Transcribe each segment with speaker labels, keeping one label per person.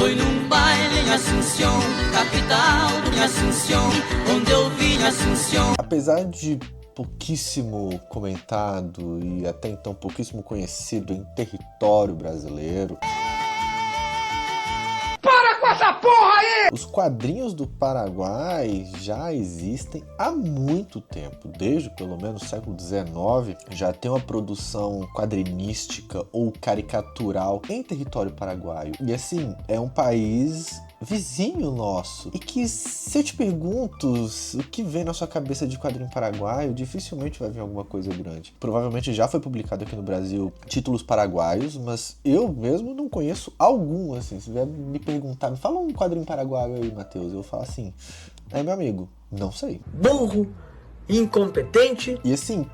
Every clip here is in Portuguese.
Speaker 1: Foi num baile em Assunção, capital de Assunção, onde eu vi Assunção.
Speaker 2: Apesar de pouquíssimo comentado e até então pouquíssimo conhecido em território brasileiro,
Speaker 3: para com essa porra aí!
Speaker 2: os quadrinhos do Paraguai já existem há muito tempo, desde pelo menos o século XIX, já tem uma produção quadrinística ou caricatural em território paraguaio. E assim, é um país vizinho nosso. E que se eu te pergunto o que vem na sua cabeça de quadrinho paraguaio, dificilmente vai vir alguma coisa grande. Provavelmente já foi publicado aqui no Brasil títulos paraguaios, mas eu mesmo não conheço algum, assim. Se vier me perguntar, me fala um quadrinho paraguaio aí, Matheus, eu vou falar assim, meu amigo, não sei.
Speaker 4: Burro, incompetente.
Speaker 2: E assim,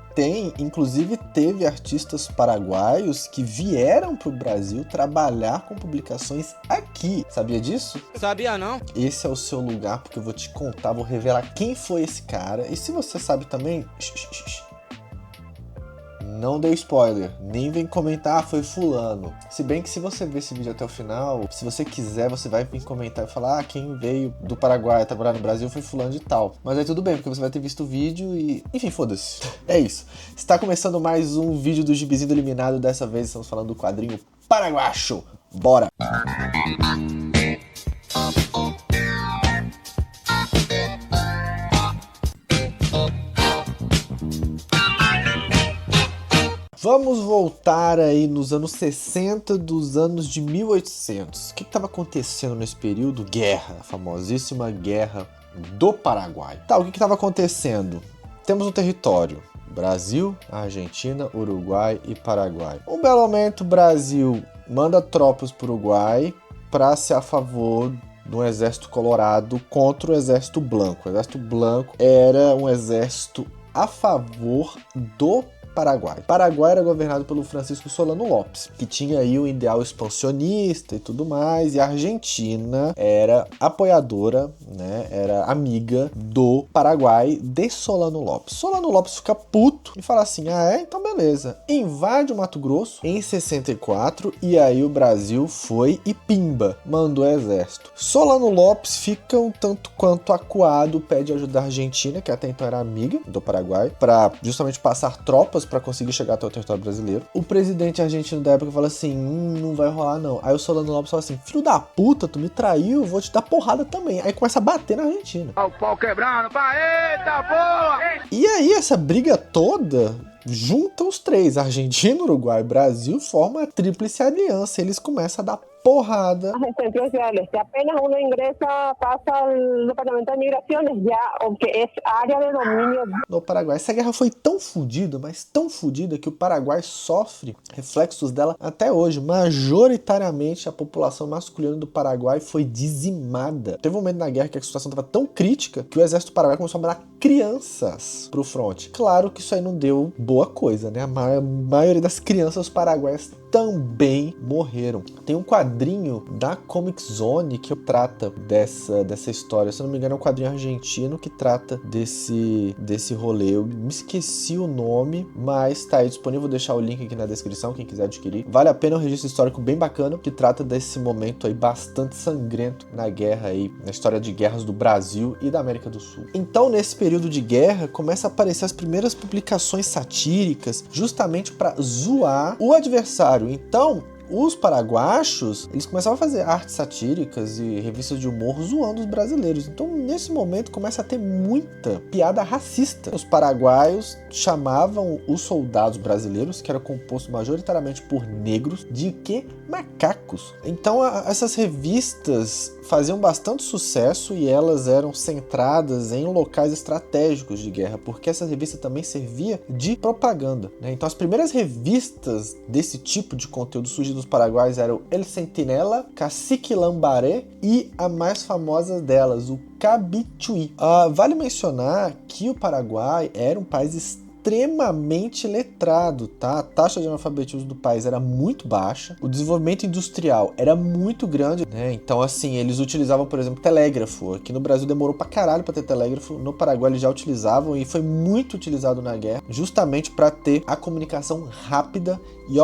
Speaker 2: inclusive teve artistas paraguaios que vieram pro Brasil trabalhar com publicações aqui. Sabia disso?
Speaker 5: Sabia não.
Speaker 2: Esse é o seu lugar, porque eu vou te contar, vou revelar quem foi esse cara. E se você sabe também, não deu spoiler, nem vem comentar, foi fulano. Se bem que se você ver esse vídeo até o final, se você quiser, você vai vir comentar e falar, quem veio do Paraguai trabalhar no Brasil foi fulano de tal. Mas aí tudo bem, porque você vai ter visto o vídeo e... enfim, foda-se. É isso. Está começando mais um vídeo do Gibizinho do Eliminado, dessa vez estamos falando do quadrinho Paraguacho. Bora! Vamos voltar aí nos anos 60 dos anos de 1800. O que estava acontecendo nesse período? Guerra, a famosíssima Guerra do Paraguai. Tá, o que estava acontecendo? Temos um território, Brasil, Argentina, Uruguai e Paraguai. Um belo momento, o Brasil manda tropas para o Uruguai para ser a favor do exército colorado contra o exército branco. O exército branco era um exército a favor do Paraguai. O Paraguai era governado pelo Francisco Solano Lopes, que tinha aí um ideal expansionista e tudo mais, e a Argentina era apoiadora, né, era amiga do Paraguai de Solano Lopes. Solano Lopes fica puto e fala assim, então beleza, invade o Mato Grosso em 64, e aí o Brasil foi e pimba, mandou exército. Solano Lopes fica um tanto quanto acuado, pede ajuda da Argentina, que até então era amiga do Paraguai, para justamente passar tropas para conseguir chegar até o território brasileiro. O presidente argentino da época fala assim, não vai rolar não. Aí o Solano Lopes fala assim, filho da puta, tu me traiu, vou te dar porrada também. Aí começa a bater na Argentina.
Speaker 3: O pau quebrando, eita porra!
Speaker 2: E aí essa briga toda junta os três, Argentina, Uruguai e Brasil, forma a tríplice aliança. Eles começam a dar porrada.
Speaker 6: Las extensiones ciudades. Si apenas uno ingresa, pasa al Departamento de Migraciones, ya, o que es área de domínio
Speaker 2: no Paraguai. Essa guerra foi tão fodida, mas tão fodida, que o Paraguai sofre reflexos dela até hoje. Majoritariamente, a população masculina do Paraguai foi dizimada. Teve um momento na guerra que a situação estava tão crítica que o exército do Paraguai começou a mandar crianças pro fronte. Claro que isso aí não deu boa coisa, né? A maioria das crianças paraguaias também morreram. Tem um quadrinho da Comic Zone que trata dessa história. Se eu não me engano, é um quadrinho argentino que trata desse rolê. Eu me esqueci o nome, mas tá aí disponível. Vou deixar o link aqui na descrição, quem quiser adquirir. Vale a pena, é um registro histórico bem bacana que trata desse momento aí bastante sangrento na guerra aí, na história de guerras do Brasil e da América do Sul. Então, nesse período de guerra, começa a aparecer as primeiras publicações satíricas justamente para zoar o adversário. Então, os paraguachos, eles começavam a fazer artes satíricas e revistas de humor zoando os brasileiros. Então, nesse momento, começa a ter muita piada racista. Os paraguaios chamavam os soldados brasileiros, que eram compostos majoritariamente por negros, de que? Macacos. Então, essas revistas faziam bastante sucesso e elas eram centradas em locais estratégicos de guerra, porque essa revista também servia de propaganda, né? Então, as primeiras revistas desse tipo de conteúdo surgidas dos paraguaios eram El Centinela, Cacique Lambaré e a mais famosa delas, o Cabichuí. Vale mencionar que o Paraguai era um país extremamente letrado, tá? A taxa de analfabetismo do país era muito baixa, o desenvolvimento industrial era muito grande, né? Então, assim, eles utilizavam, por exemplo, telégrafo. Aqui no Brasil demorou pra caralho pra ter telégrafo, no Paraguai eles já utilizavam e foi muito utilizado na guerra, justamente pra ter a comunicação rápida e,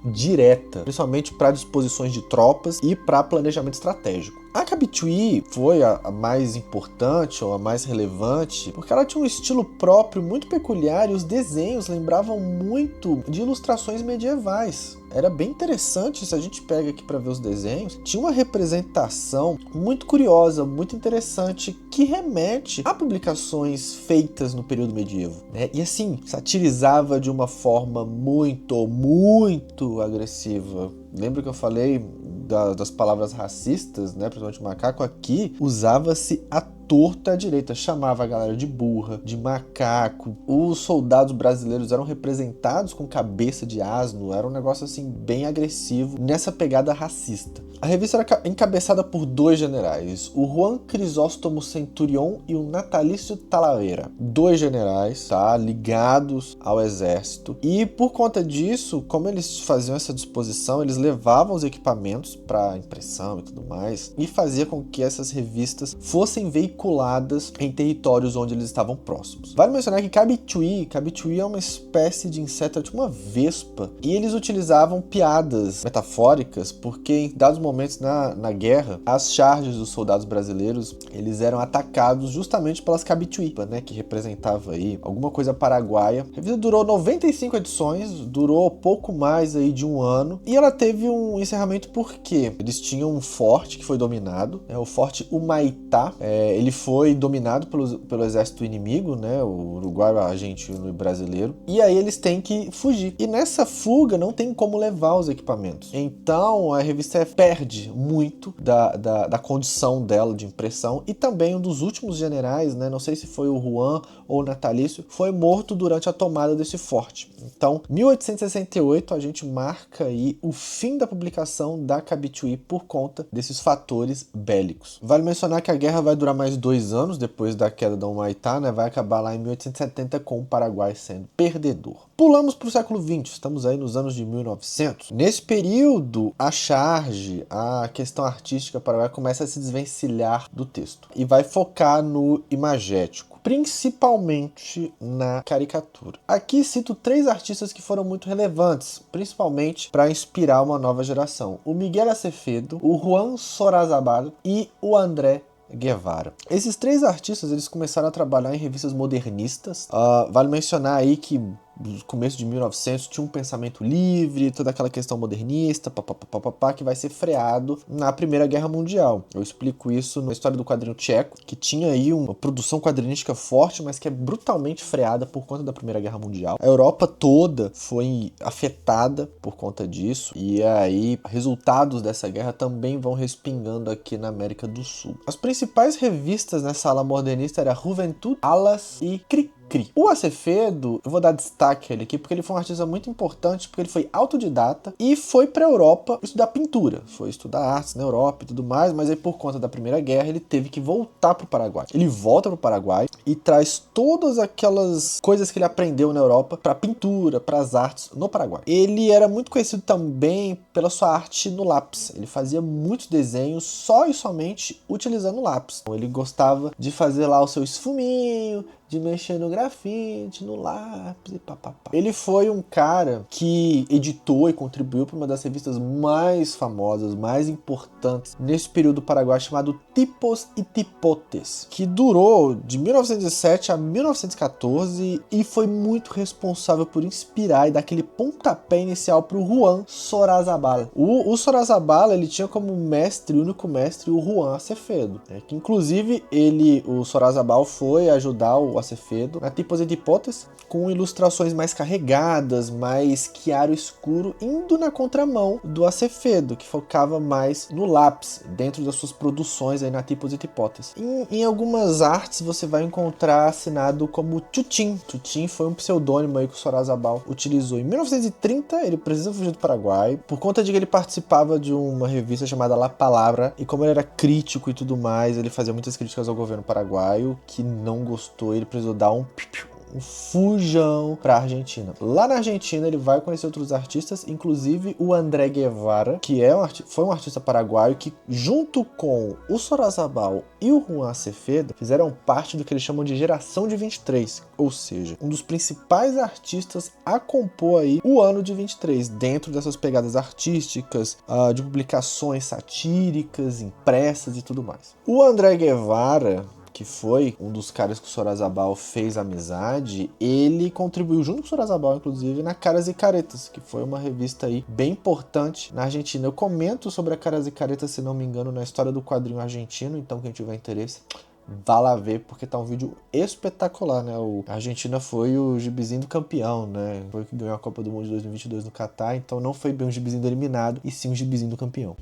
Speaker 2: direta, principalmente para disposições de tropas e para planejamento estratégico. A Cabituí foi a mais importante ou a mais relevante porque ela tinha um estilo próprio muito peculiar e os desenhos lembravam muito de ilustrações medievais. Era bem interessante, se a gente pega aqui para ver os desenhos, tinha uma representação muito curiosa, muito interessante, que remete a publicações feitas no período medievo, né? E assim, satirizava de uma forma muito agressiva. Lembra que eu falei das palavras racistas, né? Principalmente macaco? Aqui usava-se a torta à direita, chamava a galera de burra, de macaco. Os soldados brasileiros eram representados com cabeça de asno, era um negócio assim bem agressivo nessa pegada racista. A revista era encabeçada por 2 generais, o Juan Crisóstomo Centurión e o Natalício Talavera. 2 generais, tá, ligados ao exército. E por conta disso, como eles faziam essa disposição, eles levavam os equipamentos para impressão e tudo mais, e fazia com que essas revistas fossem veiculadas em territórios onde eles estavam próximos. Vale mencionar que Cabituí é uma espécie de inseto, tipo uma vespa, e eles utilizavam piadas metafóricas, porque em dados momentos na guerra, as charges dos soldados brasileiros, eles eram atacados justamente pelas Cabituí, né, que representava aí alguma coisa paraguaia. A revista durou 95 edições, durou pouco mais aí de um ano, e ela teve um encerramento porque eles tinham um forte que foi dominado, o Forte Humaitá. Ele foi dominado pelo exército inimigo, né, o uruguaio, argentino e brasileiro, e aí eles têm que fugir. E nessa fuga não tem como levar os equipamentos. Então a revista perde muito da condição dela de impressão, e também um dos últimos generais, né, não sei se foi o Juan ou o Natalício, foi morto durante a tomada desse forte. Então, 1868 a gente marca aí o fim da publicação da Cabituí por conta desses fatores bélicos. Vale mencionar que a guerra vai durar mais 2 anos depois da queda da Humaitá, né? Vai acabar lá em 1870 com o Paraguai sendo perdedor. Pulamos para o século XX, estamos aí nos anos de 1900. Nesse período, a charge, a questão artística paraguaia começa a se desvencilhar do texto e vai focar no imagético, principalmente na caricatura. Aqui cito 3 artistas que foram muito relevantes, principalmente para inspirar uma nova geração: o Miguel Acevedo, o Juan Sorazabal e o André Guevara. Esses 3 artistas, eles começaram a trabalhar em revistas modernistas. Vale mencionar aí que no começo de 1900 tinha um pensamento livre, toda aquela questão modernista, que vai ser freado na Primeira Guerra Mundial. Eu explico isso na história do quadrinho tcheco, que tinha aí uma produção quadrinística forte, mas que é brutalmente freada por conta da Primeira Guerra Mundial. A Europa toda foi afetada por conta disso, e aí resultados dessa guerra também vão respingando aqui na América do Sul. As principais revistas nessa ala modernista eram Juventud, Alas e Cri. O Acevedo, eu vou dar destaque a ele aqui porque ele foi um artista muito importante, porque ele foi autodidata e foi para a Europa estudar pintura, foi estudar artes na Europa e tudo mais, mas aí por conta da Primeira Guerra ele teve que voltar para o Paraguai. Ele volta para o Paraguai e traz todas aquelas coisas que ele aprendeu na Europa para pintura, para as artes no Paraguai. Ele era muito conhecido também pela sua arte no lápis. Ele fazia muitos desenhos só e somente utilizando lápis. Ele gostava de fazer lá o seu esfuminho, de mexer no grafite, no lápis e papapá. Ele foi um cara que editou e contribuiu para uma das revistas mais famosas, mais importantes nesse período paraguaio, chamado Tipos e Tipotes, que durou de 1907 a 1914 e foi muito responsável por inspirar e dar aquele pontapé inicial para o Juan Sorazabal. O Sorazabal, ele tinha como mestre, único mestre, o Juan Acevedo, né? Que inclusive o Sorazabal foi ajudar o Acevedo na Tipos e Tipotes, com ilustrações mais carregadas, mais chiaro escuro, indo na contramão do Acevedo, que focava mais no lápis, dentro das suas produções aí na Tipos e Tipotes. Em algumas artes você vai encontrar assinado como Chuchín. Chuchín foi um pseudônimo aí que o Sorazabal utilizou. Em 1930 ele precisa fugir do Paraguai, por conta de que ele participava de uma revista chamada La Palabra, e como ele era crítico e tudo mais, ele fazia muitas críticas ao governo paraguaio, que não gostou, ele precisou dar um fujão pra Argentina. Lá na Argentina ele vai conhecer outros artistas, inclusive o André Guevara, que foi um artista paraguaio que, junto com o Sorozabal e o Juan Cepeda, fizeram parte do que eles chamam de geração de 23, ou seja, um dos principais artistas a compor aí o ano de 23, dentro dessas pegadas artísticas, de publicações satíricas, impressas e tudo mais. O André Guevara, que foi um dos caras que o Sorozabal fez amizade, ele contribuiu junto com o Sorozabal, inclusive, na Caras e Caretas, que foi uma revista aí bem importante na Argentina. Eu comento sobre a Caras e Caretas, se não me engano, na história do quadrinho argentino, então quem tiver interesse, vá lá ver, porque tá um vídeo espetacular, né? A Argentina foi o gibizinho do campeão, né? Foi o que ganhou a Copa do Mundo de 2022 no Catar, então não foi bem um gibizinho do eliminado, e sim um gibizinho do campeão.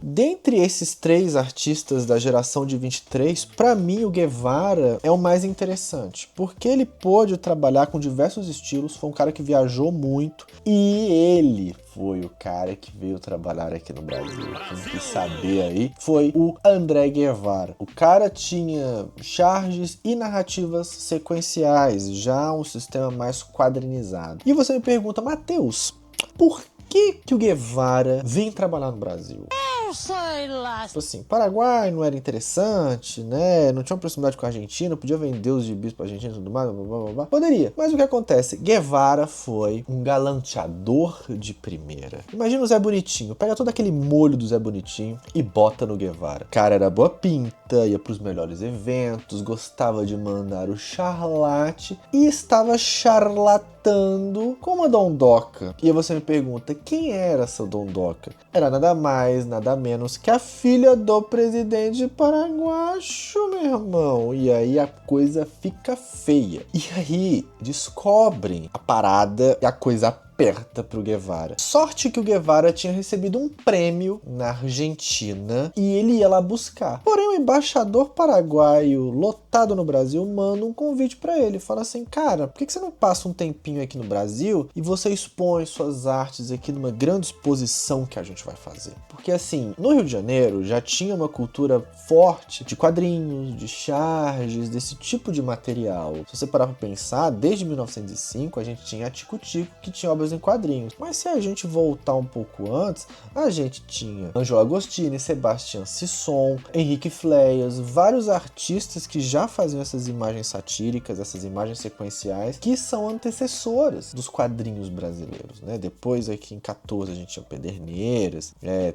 Speaker 2: Dentre esses 3 artistas da geração de 23, para mim o Guevara é o mais interessante, porque ele pôde trabalhar com diversos estilos, foi um cara que viajou muito, e ele foi o cara que veio trabalhar aqui no Brasil. Quem quis saber aí foi o André Guevara. O cara tinha charges e narrativas sequenciais, já um sistema mais quadrinizado. E você me pergunta, Matheus, por que o Guevara vem trabalhar no Brasil?
Speaker 1: Sei lá.
Speaker 2: Tipo assim, Paraguai não era interessante, né? Não tinha uma proximidade com a Argentina, podia vender os gibis pra Argentina e tudo mais, blá, blá, blá, blá. Poderia. Mas o que acontece? Guevara foi um galanteador de primeira. Imagina o Zé Bonitinho, pega todo aquele molho do Zé Bonitinho e bota no Guevara. O cara era boa pinta, ia pros melhores eventos, gostava de mandar o charlate e estava charlatando com uma dondoca. E aí você me pergunta, quem era essa dondoca? Era nada mais, nada menos que a filha do presidente paraguacho, meu irmão. E aí a coisa fica feia. E aí descobrem a parada e a coisa aperta pro Guevara. Sorte que o Guevara tinha recebido um prêmio na Argentina e ele ia lá buscar. Porém, o embaixador paraguaio lotado no Brasil manda um convite pra ele. Fala assim, cara, por que você não passa um tempinho aqui no Brasil e você expõe suas artes aqui numa grande exposição que a gente vai fazer? Porque assim, no Rio de Janeiro já tinha uma cultura forte de quadrinhos, de charges, desse tipo de material. Se você parar pra pensar, desde 1905 a gente tinha a Tico Tico, que tinha obras em quadrinhos. Mas se a gente voltar um pouco antes, a gente tinha Ângelo Agostini, Sebastião Sisson, Henrique Fleias, vários artistas que já faziam essas imagens satíricas, essas imagens sequenciais, que são antecessoras dos quadrinhos brasileiros, né? Depois aqui em 14 a gente tinha Pederneiras,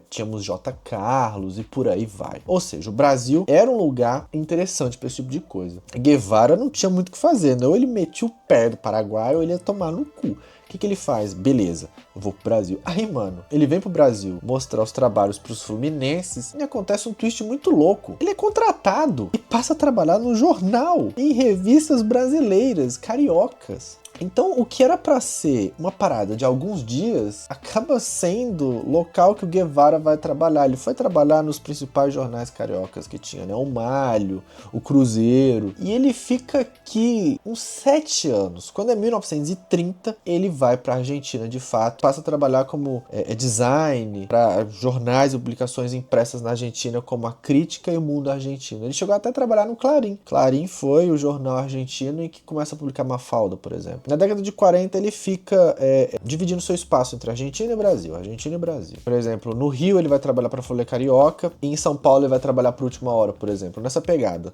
Speaker 2: tínhamos J. Carlos e por aí vai. Ou seja, o Brasil era um lugar interessante para esse tipo de coisa. Guevara não tinha muito o que fazer, né? Ou ele metia o pé do Paraguai ou ele ia tomar no cu. O que ele faz? Beleza, eu vou pro Brasil. Aí, mano, ele vem pro Brasil mostrar os trabalhos pros fluminenses e acontece um twist muito louco. Ele é contratado e passa a trabalhar no jornal, em revistas brasileiras, cariocas. Então, o que era pra ser uma parada de alguns dias, acaba sendo local que o Guevara vai trabalhar. Ele foi trabalhar nos principais jornais cariocas que tinha, né? O Malho, o Cruzeiro. E ele fica aqui uns 7 anos. Quando é 1930, ele vai pra Argentina, de fato. Passa a trabalhar como design para jornais e publicações impressas na Argentina, como a Crítica e o Mundo Argentino. Ele chegou até a trabalhar no Clarim. Clarim foi o jornal argentino em que começa a publicar Mafalda, por exemplo. Na década de 40 ele fica dividindo seu espaço entre Argentina e Brasil, Argentina e Brasil. Por exemplo, no Rio ele vai trabalhar para a Folha Carioca e em São Paulo ele vai trabalhar para Última Hora, por exemplo, nessa pegada.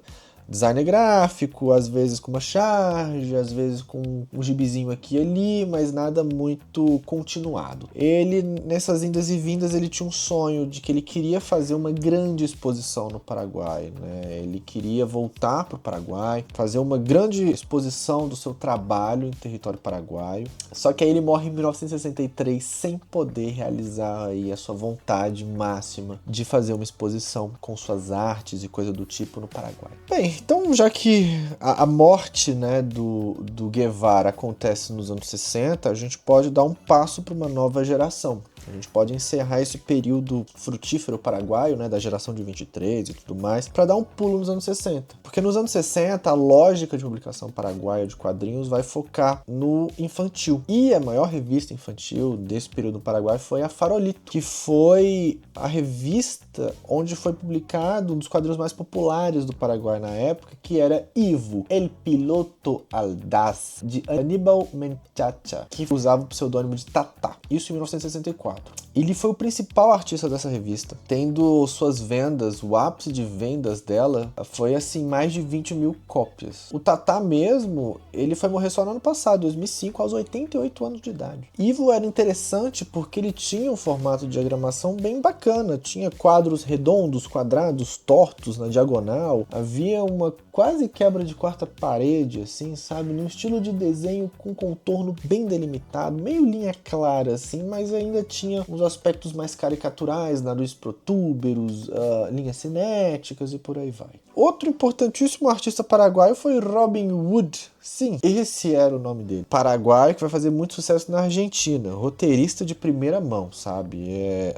Speaker 2: Design gráfico, às vezes com uma charge, às vezes com um gibizinho aqui e ali, mas nada muito continuado. Ele, nessas indas e vindas, ele tinha um sonho de que ele queria fazer uma grande exposição no Paraguai, né? Ele queria voltar para o Paraguai, fazer uma grande exposição do seu trabalho em território paraguaio. Só que aí ele morre em 1963 sem poder realizar aí a sua vontade máxima de fazer uma exposição com suas artes e coisa do tipo no Paraguai. Bem, então, já que a morte, né, do Guevara acontece nos anos 60, a gente pode dar um passo para uma nova geração. A gente pode encerrar esse período frutífero paraguaio, né, da geração de 23 e tudo mais, para dar um pulo nos anos 60. Porque nos anos 60, a lógica de publicação paraguaia de quadrinhos vai focar no infantil. E a maior revista infantil desse período no Paraguai foi a Farolito, que foi a revista revista onde foi publicado um dos quadrinhos mais populares do Paraguai na época, que era Ivo, El Piloto Aldaz, de Aníbal Menchaca, que usava o pseudônimo de Tata. Isso em 1964. Ele foi o principal artista dessa revista, tendo suas vendas, o ápice de vendas dela foi assim, mais de 20 mil cópias. O Tata mesmo, ele foi morrer só no ano passado, 2005, aos 88 anos de idade. Ivo era interessante porque ele tinha um formato de diagramação bem bacana, tinha quadros redondos, quadrados, tortos na diagonal, havia uma quase quebra de quarta parede, assim, sabe, num estilo de desenho com contorno bem delimitado, meio linha clara, assim, mas ainda tinha uns aspectos mais caricaturais, nariz protúberos, linhas cinéticas e por aí vai. Outro importantíssimo artista paraguaio foi Robin Wood. Sim, esse era o nome dele. Paraguaio que vai fazer muito sucesso na Argentina. Roteirista de primeira mão, sabe?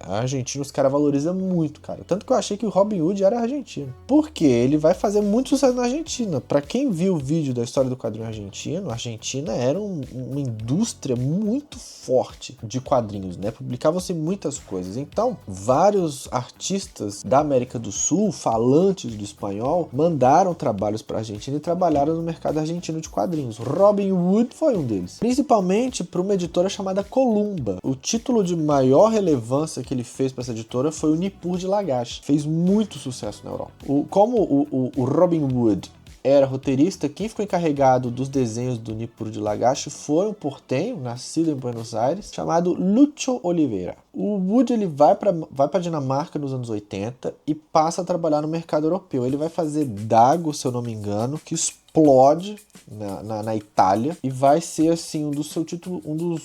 Speaker 2: A Argentina os caras valorizam muito, cara. Tanto que eu achei que o Robin Wood era argentino. Porque ele vai fazer muito sucesso na Argentina. Pra quem viu o vídeo da história do quadrinho argentino, a Argentina era uma indústria muito forte de quadrinhos, né? Publicavam-se muitas coisas. Então, vários artistas da América do Sul, falantes do espanhol, mandaram trabalhos pra Argentina e trabalharam no mercado argentino de quadrinhos. Robin Wood foi um deles. Principalmente para uma editora chamada Columba. O título de maior relevância que ele fez para essa editora foi o Nippur de Lagash. Fez muito sucesso na Europa. Como o Robin Wood era roteirista, quem ficou encarregado dos desenhos do Nippur de Lagash foi um portenho, nascido em Buenos Aires, chamado Lúcio Oliveira. O Wood ele vai para Dinamarca nos anos 80 e passa a trabalhar no mercado europeu. Ele vai fazer Dago, se eu não me engano, que explode na Itália e vai ser assim um dos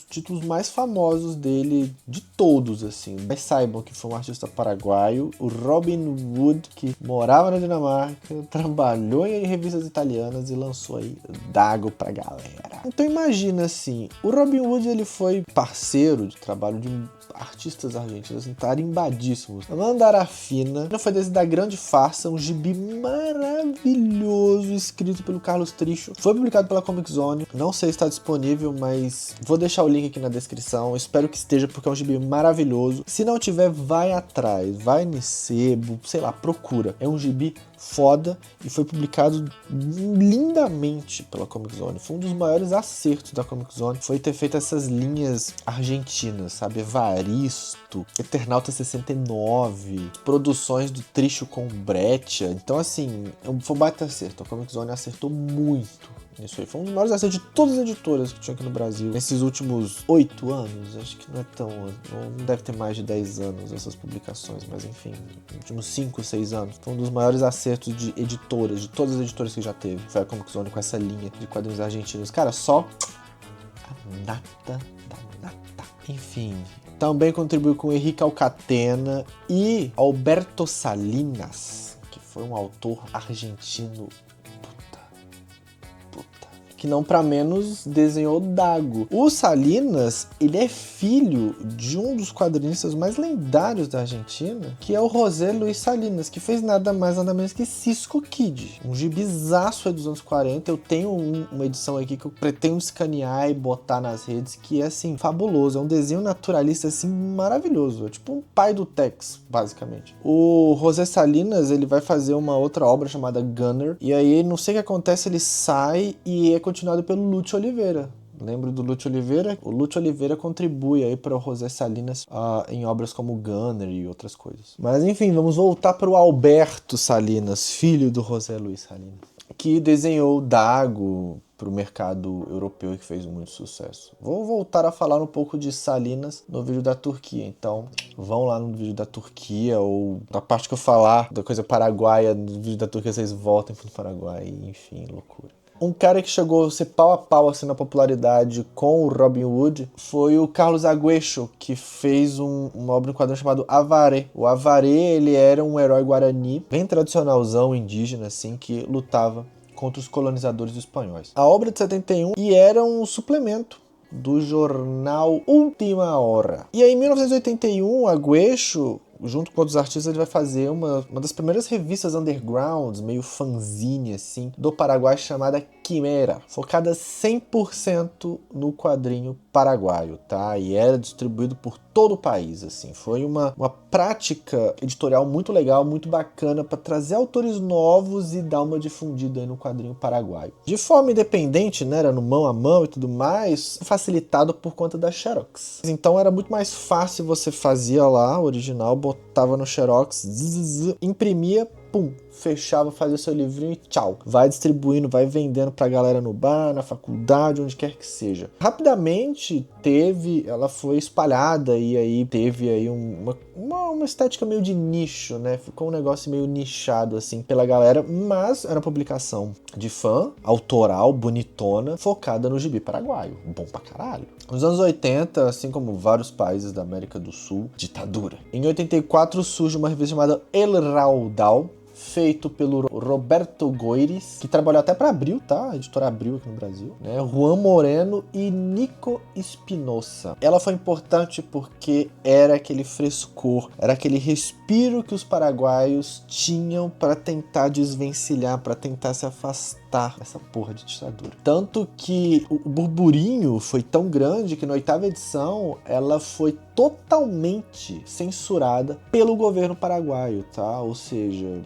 Speaker 2: títulos mais famosos dele de todos, assim. Mas saibam que foi um artista paraguaio, o Robin Wood, que morava na Dinamarca, trabalhou em revistas italianas e lançou aí Dago pra galera. Então imagina assim, o Robin Wood ele foi parceiro de trabalho de artistas argentinos assim, tarimbadíssimos. Mandarafina foi desde da Grande Farsa, um gibi maravilhoso escrito pelo Carlos Tricho. Foi publicado pela Comic Zone. Não sei se está disponível, mas vou deixar o link aqui na descrição. Espero que esteja, porque é um gibi maravilhoso. Se não tiver, vai atrás. Vai no sebo, sei lá, procura. É um gibi foda e foi publicado lindamente pela Comic Zone. Foi um dos maiores acertos da Comic Zone. Foi ter feito essas linhas argentinas, sabe? Evaristo, Eternauta 69, produções do Tricho com Breccia. Então, assim, foi um baita acerto. A Comic Zone acertou muito. Isso aí foi um dos maiores acertos de todas as editoras que tinha aqui no Brasil. Nesses últimos 8 anos, acho que não é tão... Não deve ter mais de 10 anos essas publicações, mas enfim, nos últimos 5, 6 anos. Foi um dos maiores acertos de editoras, de todas as editoras que já teve. Foi a Comic Zone com essa linha de quadrinhos argentinos. Cara, só a nata da nata. Enfim, também contribuiu com Henrique Alcatena e Alberto Salinas, que foi um autor argentino que não para menos desenhou Dago. O Salinas, ele é filho de um dos quadrinistas mais lendários da Argentina, que é o José Luis Salinas, que fez nada mais nada menos que Cisco Kid, um gibizaço dos anos 40. Eu tenho uma edição aqui que eu pretendo escanear e botar nas redes, que é assim, fabuloso, é um desenho naturalista assim, maravilhoso, é tipo um pai do Tex, basicamente. O José Salinas, ele vai fazer uma outra obra chamada Gunner, e aí não sei o que acontece, ele sai e é continuado pelo Lúcio Oliveira. Lembro do Lúcio Oliveira? O Lúcio Oliveira contribui aí para o José Salinas em obras como Gunner e outras coisas. Mas enfim, vamos voltar para o Alberto Salinas, filho do José Luis Salinas, que desenhou Dago para o mercado europeu e que fez muito sucesso. Vou voltar a falar um pouco de Salinas no vídeo da Turquia, então vão lá no vídeo da Turquia, ou na parte que eu falar da coisa paraguaia, no vídeo da Turquia vocês voltem para o Paraguai, enfim, loucura. Um cara que chegou a ser pau a pau assim, na popularidade com o Robin Wood foi o Carlos Agüero, que fez uma obra em quadrinho chamado Avaré. O Avaré, ele era um herói guarani, bem tradicionalzão indígena, assim, que lutava contra os colonizadores espanhóis. A obra de 71 e era um suplemento do jornal Última Hora. E aí, em 1981, Agüero, junto com outros artistas, ele vai fazer uma das primeiras revistas undergrounds, meio fanzine, assim, do Paraguai, chamada Quimera, focada 100% no quadrinho paraguaio, tá? E era distribuído por todo o país, assim. Foi uma prática editorial muito legal, muito bacana, para trazer autores novos e dar uma difundida aí no quadrinho paraguaio. De forma independente, né? Era no mão a mão e tudo mais, facilitado por conta da Xerox. Então era muito mais fácil, você fazia lá o original, botava no Xerox, imprimia, pum, fechava, fazia o seu livrinho e tchau. Vai distribuindo, vai vendendo pra galera no bar, na faculdade, onde quer que seja. Rapidamente ela foi espalhada e aí teve aí uma estética meio de nicho, né? Ficou um negócio meio nichado assim pela galera, mas era uma publicação de fã, autoral, bonitona, focada no gibi paraguaio. Bom pra caralho. Nos anos 80, assim como vários países da América do Sul, ditadura. Em 84 surge uma revista chamada El Raudal, feito pelo Roberto Goires, que trabalhou até para Abril, tá? A editora Abril aqui no Brasil, né? Juan Moreno e Nico Espinosa. Ela foi importante porque era aquele frescor, era aquele respiro que os paraguaios tinham para tentar desvencilhar, para tentar se afastar dessa porra de ditadura. Tanto que o burburinho foi tão grande que na 8ª edição ela foi totalmente censurada pelo governo paraguaio, tá? Ou seja,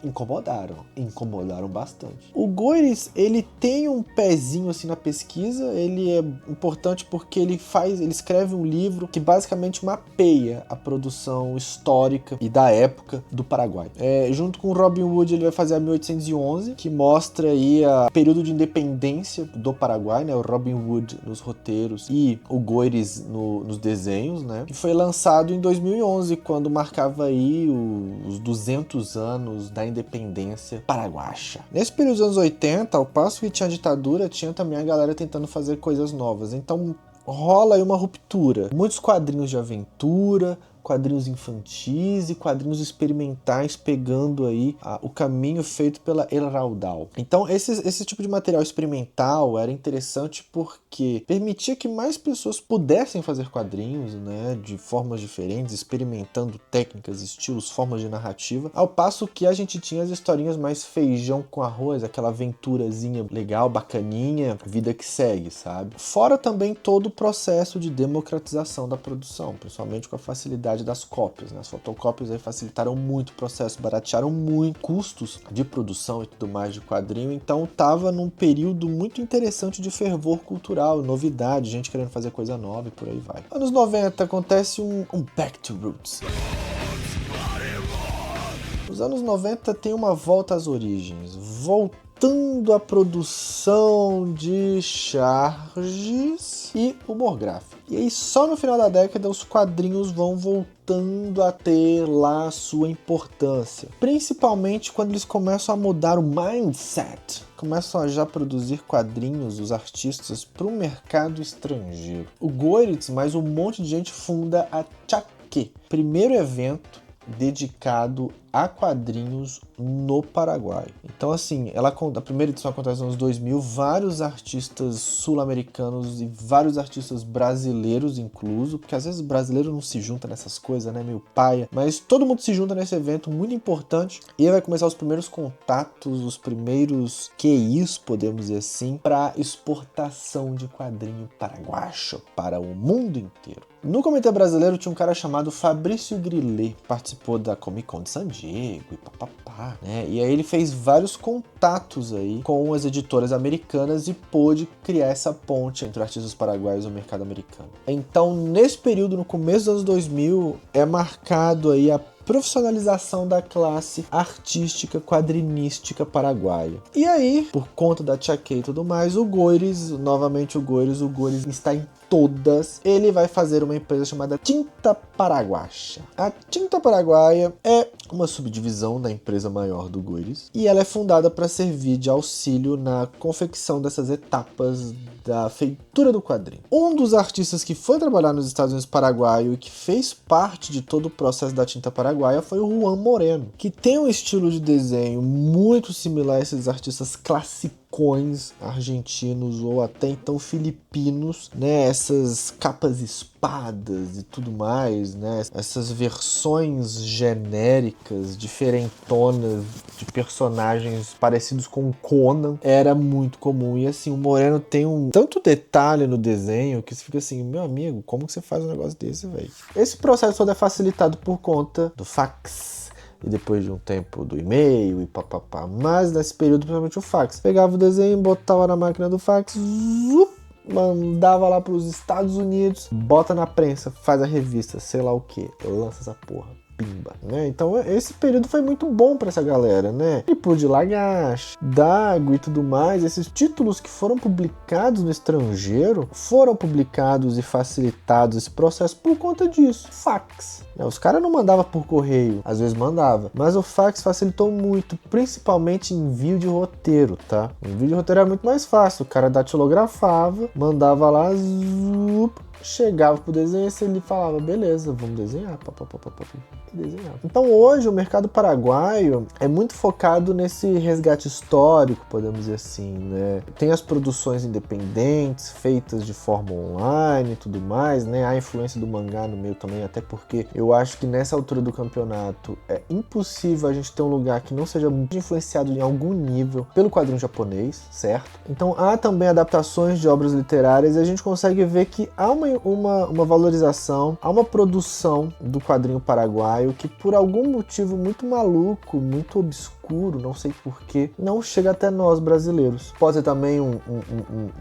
Speaker 2: incomodaram bastante. O Goires, ele tem um pezinho assim na pesquisa, ele é importante porque ele escreve um livro que basicamente mapeia a produção histórica e da época do Paraguai. Junto com o Robin Wood, ele vai fazer a 1811, que mostra aí o período de independência do Paraguai, né? O Robin Wood nos roteiros e o Goires nos desenhos, né? E foi lançado em 2011, quando marcava aí os 200 anos da independência paraguacha. Nesse período dos anos 80, ao passo que tinha a ditadura, tinha também a galera tentando fazer coisas novas. Então rola aí uma ruptura. Muitos quadrinhos de aventura, quadrinhos infantis e quadrinhos experimentais pegando aí o caminho feito pela El Raudal. Então esse tipo de material experimental era interessante porque permitia que mais pessoas pudessem fazer quadrinhos, né, de formas diferentes, experimentando técnicas, estilos, formas de narrativa, ao passo que a gente tinha as historinhas mais feijão com arroz, aquela aventurazinha legal, bacaninha, vida que segue, sabe? Fora também todo o processo de democratização da produção, principalmente com a facilidade das cópias, né? As fotocópias aí facilitaram muito o processo, baratearam muito custos de produção e tudo mais de quadrinho, então tava num período muito interessante de fervor cultural, novidade, gente querendo fazer coisa nova e por aí vai. Anos 90 acontece um back to roots. Os anos 90 tem uma volta às origens, voltando à produção de charges e humor gráfico. E aí só no final da década os quadrinhos vão voltando a ter lá a sua importância. Principalmente quando eles começam a mudar o mindset. Começam a já produzir quadrinhos, os artistas, para o mercado estrangeiro. O Goires, mais um monte de gente funda a Chaque, primeiro evento dedicado a quadrinhos no Paraguai. Então assim, a primeira edição acontece nos anos 2000, vários artistas sul-americanos e vários artistas brasileiros incluso, porque às vezes o brasileiro não se junta nessas coisas, né, meio paia, mas todo mundo se junta nesse evento muito importante e aí vai começar os primeiros contatos, os primeiros QIs, podemos dizer assim, para exportação de quadrinho paraguacho para o mundo inteiro. No comitê brasileiro tinha um cara chamado Fabrício Grillet, participou da Comic Con de San Diego e papapá, né? E aí ele fez vários contatos aí com as editoras americanas e pôde criar essa ponte entre artistas paraguaios e o mercado americano. Então, nesse período, no começo dos anos 2000, é marcado aí a profissionalização da classe artística quadrinística paraguaia. E aí, por conta da Chaque e tudo mais, o Goires está em todas. Ele vai fazer uma empresa chamada Tinta Paraguacha. A Tinta Paraguaia é uma subdivisão da empresa maior do Goires e ela é fundada para servir de auxílio na confecção dessas etapas da feitura do quadrinho. Um dos artistas que foi trabalhar nos Estados Unidos paraguaio e que fez parte de todo o processo da Tinta Paraguaia foi o Juan Moreno, que tem um estilo de desenho muito similar a esses artistas classicões vulcões argentinos ou até então filipinos, né? Essas capas espadas e tudo mais, né? Essas versões genéricas, diferentonas de personagens parecidos com o Conan era muito comum. E assim, o Moreno tem tanto detalhe no desenho que você fica assim, meu amigo, como que você faz um negócio desse, velho? Esse processo todo é facilitado por conta do fax. E depois de um tempo do e-mail e papapá. Mas nesse período, principalmente o fax. Pegava o desenho, botava na máquina do fax, mandava lá para os Estados Unidos, bota na prensa, faz a revista, sei lá o que, lança essa porra. Pimba, né? Então esse período foi muito bom para essa galera, né? Tipo de Lagash, Dago e tudo mais, esses títulos que foram publicados no estrangeiro foram publicados e facilitados esse processo por conta disso. Fax. Os caras não mandavam por correio, às vezes mandava, mas o fax facilitou muito, principalmente envio de roteiro, tá? O envio de roteiro era muito mais fácil, o cara datilografava, mandava lá, chegava pro desenho e ele falava, beleza, vamos desenhar, desenhar. Então hoje o mercado paraguaio é muito focado nesse resgate histórico, podemos dizer assim, né? Tem as produções independentes, feitas de forma online e tudo mais, né? Há influência do mangá no meio também, até porque eu acho que nessa altura do campeonato é impossível a gente ter um lugar que não seja muito influenciado em algum nível pelo quadrinho japonês, certo? Então há também adaptações de obras literárias e a gente consegue ver que há uma valorização, há uma produção do quadrinho paraguaio que por algum motivo muito maluco, muito obscuro, não sei porquê, não chega até nós brasileiros. Pode ser também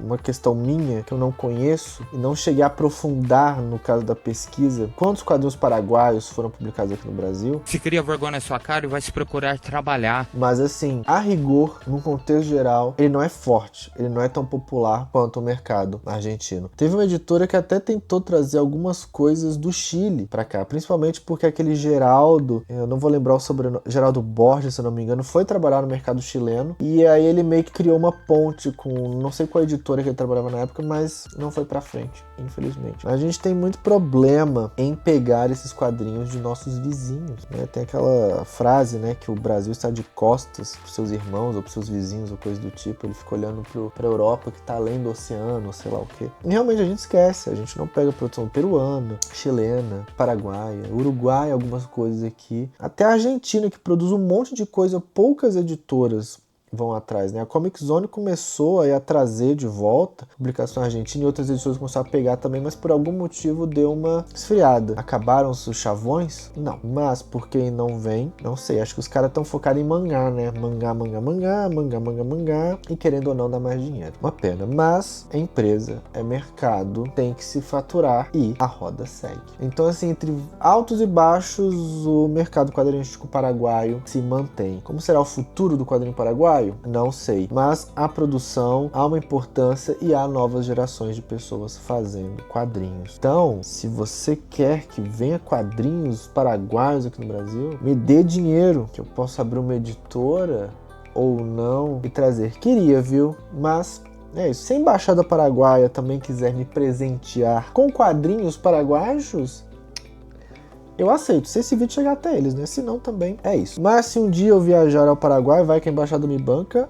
Speaker 2: uma questão minha que eu não conheço e não cheguei a aprofundar no caso da pesquisa. Quantos quadrinhos paraguaios foram publicados aqui no Brasil?
Speaker 5: Se cria vergonha na sua cara e vai se procurar trabalhar.
Speaker 2: Mas assim, a rigor, no contexto geral, ele não é forte, ele não é tão popular quanto o mercado argentino. Teve uma editora que até tentou trazer algumas coisas do Chile pra cá, principalmente porque aquele Geraldo, eu não vou lembrar o sobrenome, Geraldo Borges, se eu não me engano, foi trabalhar no mercado chileno e aí ele meio que criou uma ponte com, não sei qual editora que ele trabalhava na época, mas não foi pra frente, infelizmente. A gente tem muito problema em pegar esses quadrinhos de nossos vizinhos, né? Tem aquela frase, né, que o Brasil está de costas pros seus irmãos ou pros seus vizinhos ou coisa do tipo, ele fica olhando pra Europa que tá além do oceano, sei lá o que. E realmente a gente esquece, a gente não pega produção peruana, chilena, paraguaia, Uruguai, algumas coisas aqui, até a Argentina que produz um monte de coisa, poucas editoras vão atrás, né? A Comic Zone começou aí a trazer de volta publicação argentina e outras editoras começaram a pegar também, mas por algum motivo deu uma esfriada. Acabaram os chavões? Não. Mas por quem não vem? Não sei. Acho que os caras estão focados em mangá, né? Mangá. E querendo ou não dá mais dinheiro. Uma pena. Mas é empresa, é mercado, tem que se faturar e a roda segue. Então assim, entre altos e baixos, o mercado quadrinístico paraguaio se mantém. Como será o futuro do quadrinho paraguaio? Não sei, mas a produção, há uma importância e há novas gerações de pessoas fazendo quadrinhos. Então, se você quer que venha quadrinhos paraguaios aqui no Brasil, me dê dinheiro, que eu possa abrir uma editora ou não e trazer. Queria, viu? Mas é isso. Se a Embaixada Paraguaia também quiser me presentear com quadrinhos paraguaios, eu aceito, se esse vídeo chegar até eles, né? Se não, também é isso. Mas se um dia eu viajar ao Paraguai, vai que a Embaixada me banca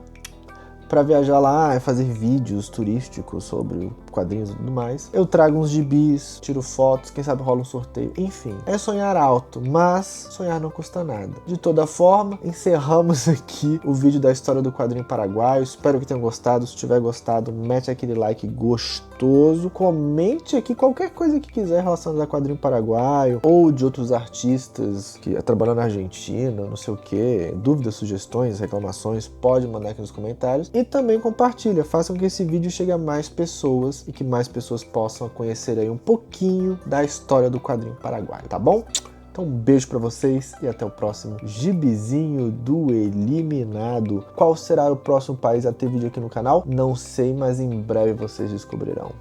Speaker 2: pra viajar lá e fazer vídeos turísticos sobre quadrinhos e tudo mais. Eu trago uns gibis, tiro fotos, quem sabe rola um sorteio. Enfim, é sonhar alto, mas sonhar não custa nada. De toda forma, encerramos aqui o vídeo da história do quadrinho paraguaio. Espero que tenham gostado. Se tiver gostado, mete aquele like gostoso. Comente aqui qualquer coisa que quiser relacionada a quadrinho paraguaio ou de outros artistas que trabalham na Argentina, não sei o que. Dúvidas, sugestões, reclamações, pode mandar aqui nos comentários. E também compartilha, façam que esse vídeo chegue a mais pessoas e que mais pessoas possam conhecer aí um pouquinho da história do quadrinho paraguaio, tá bom? Então um beijo pra vocês e até o próximo Gibizinho do Eliminado. Qual será o próximo país a ter vídeo aqui no canal? Não sei, mas em breve vocês descobrirão.